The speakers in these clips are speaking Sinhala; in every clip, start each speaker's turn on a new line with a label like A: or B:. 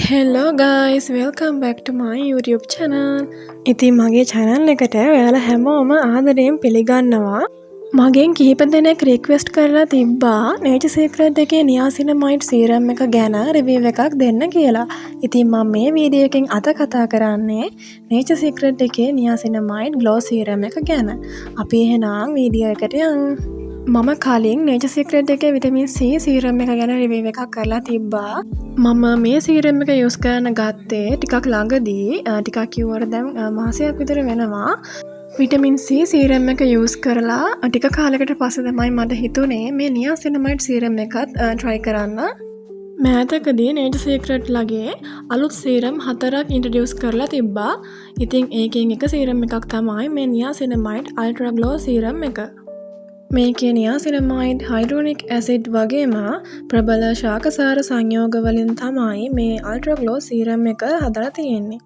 A: Hello guys, welcome back to my YouTube channel. ඉතින් මගේ channel එකට ඔයාලා හැමෝම ආදරයෙන් පිළිගන්නවා. මගෙන් කිහිප දෙනෙක් රික්වෙස්ට් කරලා තිබ්බා Nature Secret එකේ Niacinamide serum එක ගැන review එකක් දෙන්න කියලා. ඉතින් මම මේ වීඩියෝ එකෙන් අද කතා කරන්නේ Nature Secret එකේ Niacinamide glow serum එක ගැන. අපි එහෙනම් වීඩියෝ එකට යමු. මම කලින් Nature Secret එකේ vitamin C serum එක ගැන review එකක් කරලා තිබ්බා. මම මේ serum එක use කරන්න ගත්තේ ටිකක් ළඟදී ටිකක් කිව්වට දැන් මාසයක් විතර වෙනවා. vitamin C serum එක use කරලා ටික කාලයකට පස්සේ තමයි මට හිතුනේ මේ niacinamide serum එකත් try කරන්න. මෑතකදී Nature Secret ලගේ අලුත් serum 4ක් introduce කරලා තිබ්බා. ඉතින් ඒකෙන් එක serum එකක් තමයි මේ niacinamide ultra glow serum එක. මේකේ niacinamide hyaluronic acid වගේම ප්‍රබල ශාකසාර සංයෝග වලින් තමයි මේ ultra glow serum එක හදලා තියෙන්නේ.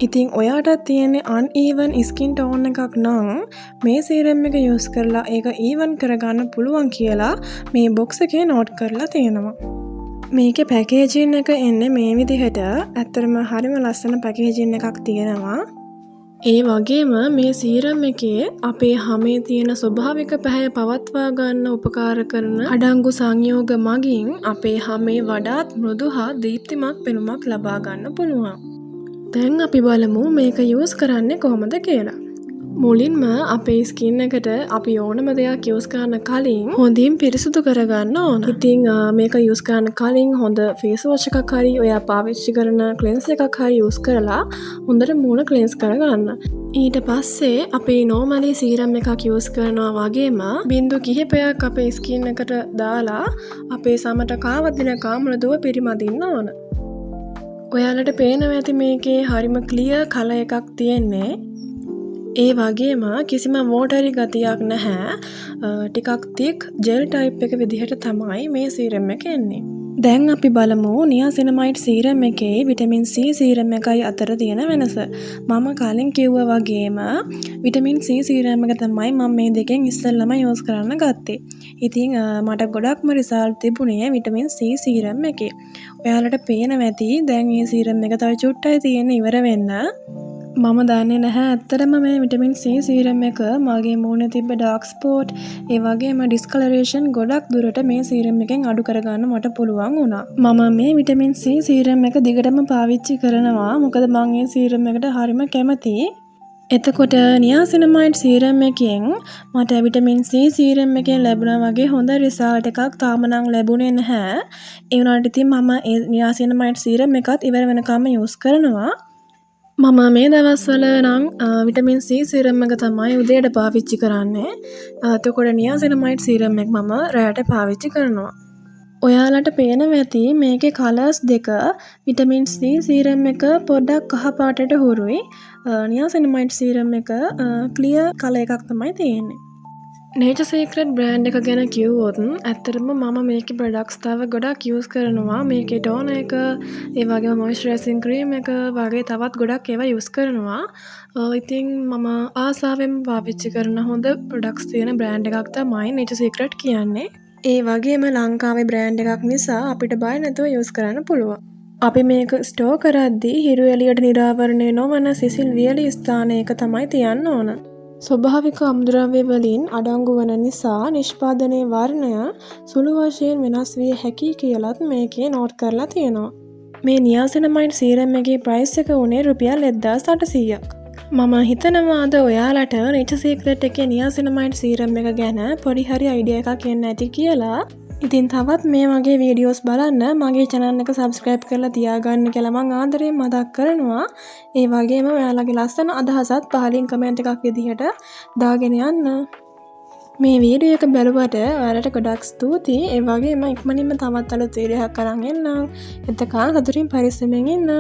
A: ඉතින් ඔයාටත් තියෙන්නේ uneven skin tone එකක් නම් මේ serum එක use කරලා ඒක even කරගන්න පුළුවන් කියලා මේ box එකේ note කරලා තියෙනවා. මේකේ packaging එක එන්නේ මේ විදිහට. ඇත්තටම හරිම ලස්සන packaging එකක් තියෙනවා. ඒ වගේම මේ සීරම් එකේ අපේ හමේ තියෙන ස්වභාවික පැහැය පවත්වා ගන්න උපකාර කරන අඩංගු සංයෝග මගින් අපේ හමේ වඩාත් මෘදු හා දීප්තිමත් පෙනුමක් ලබා ගන්න පුළුවන්. දැන් අපි බලමු මේක යූස් කරන්නේ කොහොමද කියලා. මුලින්ම අපේ ස්කින් එකට අපි ඕනම දෙයක් යූස් කරන්න කලින් හොඳින් පිරිසිදු කරගන්න ඕන. ඉතින් මේක යූස් කරන්න කලින් හොඳ ෆේස් වොෂ් එකක් හරි ඔයා පාවිච්චි කරන ක්ලෙන්සර් එකක් හරි යූස් කරලා හොඳට මූණ ක්ලෙන්ස් කරගන්න. ඊට පස්සේ අපි normally සීරම් එකක් යූස් කරනවා වගේම බින්දු කිහිපයක් අපේ ස්කින් එකට දාලා අපේ සමට කාවදිනකම් මෘදුව පිරිමදින්න ඕන. ඔයාලට පේනවා ඇති මේකේ හරිම ක්ලියර් කලර් එකක් තියෙන්නේ. ඒ වගේම කිසිම වෝටරි ගතියක් නැහැ. ටිකක් thick gel type එක විදිහට තමයි මේ serum එක එන්නේ. දැන් අපි බලමු niacinamide serum එකේ vitamin C serum එකයි අතර තියෙන වෙනස. මම කලින් කිව්වා වගේම vitamin C serum එක තමයි මම මේ දෙකෙන් ඉස්සෙල්ලම use කරන්න ගත්තේ. ඉතින් මට ගොඩක්ම result තිබුණේ vitamin C serum එකේ. ඔයාලට පේනවා ඇති දැන් මේ serum එක තව චුට්ටයි තියෙන ඉවර වෙන්න. මම දන්නේ නැහැ ඇත්තටම මේ vitamin C serum එක මගේ මූණේ තිබ්බ dark spot ඒ වගේම discoloration ගොඩක් දුරට මේ serum එකෙන් අඩු කරගන්න මට පුළුවන් වුණා. මම මේ vitamin C serum එක දිගටම පාවිච්චි කරනවා. මොකද මම මේ serum එකට හරිම කැමතියි. එතකොට niacinamide serum එකෙන් මට vitamin C serum එකෙන් ලැබුණා වගේ හොඳ result එකක් තාම නම් ලැබුණේ නැහැ. ඒ වුණාට ඉතින් මම niacinamide serum එකත් ඉවර වෙනකම් use කරනවා. මම මේ දවස්වල නම් vitamin C serum එක තමයි උදේට පාවිච්චි කරන්නේ. එතකොට niacinamide serum එක මම රැයට පාවිච්චි කරනවා. ඔයාලට පේනවා ඇති මේකේ colors දෙක vitamin C serum එක පොඩ්ඩක් කහ පාටට හුරුයි. niacinamide serum එක clear color එකක් තමයි තියෙන්නේ. Nature Secret brand එක ගැන කිව්වොත් ඇත්තටම මම මේකේ products තව ගොඩක් use කරනවා. මේකේ toner එක, ඒ වගේම moisturizing cream එක වගේ තවත් ගොඩක් ඒවා use කරනවා. ඉතින් මම ආසාවෙන් පාවිච්චි කරන හොඳ products තියෙන brand එකක් තමයි Nature Secret කියන්නේ. ඒ වගේම ලංකාවේ brand එකක් නිසා අපිට බය නැතුව use කරන්න පුළුවන්. අපි මේක store කරද්දී හිරු එළියට නිරාවරණය නොවන සිසිල් වියලි ස්ථානයක තමයි තියන්න ඕන. ස්වභාවික අමුද්‍රව්‍ය වලින් අඩංගු වන නිසා නිෂ්පාදනයේ වර්ණය සුළු වශයෙන් වෙනස් විය හැකි කියලත් මේකේ නෝට් කරලා තියෙනවා. මේ niacinamide serum එකේ price එක උනේ රුපියල් 1800ක්. මම හිතනවා අද ඔයාලට Nature Secret එකේ niacinamide serum එක ගැන පොඩි හරි idea එකක් එන්න ඇති කියලා. ඉතින් තවත් මේ වගේ වීඩියෝස් බලන්න මගේ channel එක subscribe කරලා තියාගන්න කියලා මම ආදරයෙන් මතක් කරනවා. ඒ වගේම ඔයාලගේ ලස්සන අදහසත් පහලින් comment එකක් විදිහට දාගෙන යන්න. මේ වීඩියෝ එක බලුවට ඔයාලට ගොඩක් ස්තුතියි. ඒ වගේම ඉක්මනින්ම තවත් අලුත් වීඩියෝ එකක් අරන් එන්නම්. එතකන් සතුටින් පරිස්සමෙන් ඉන්න.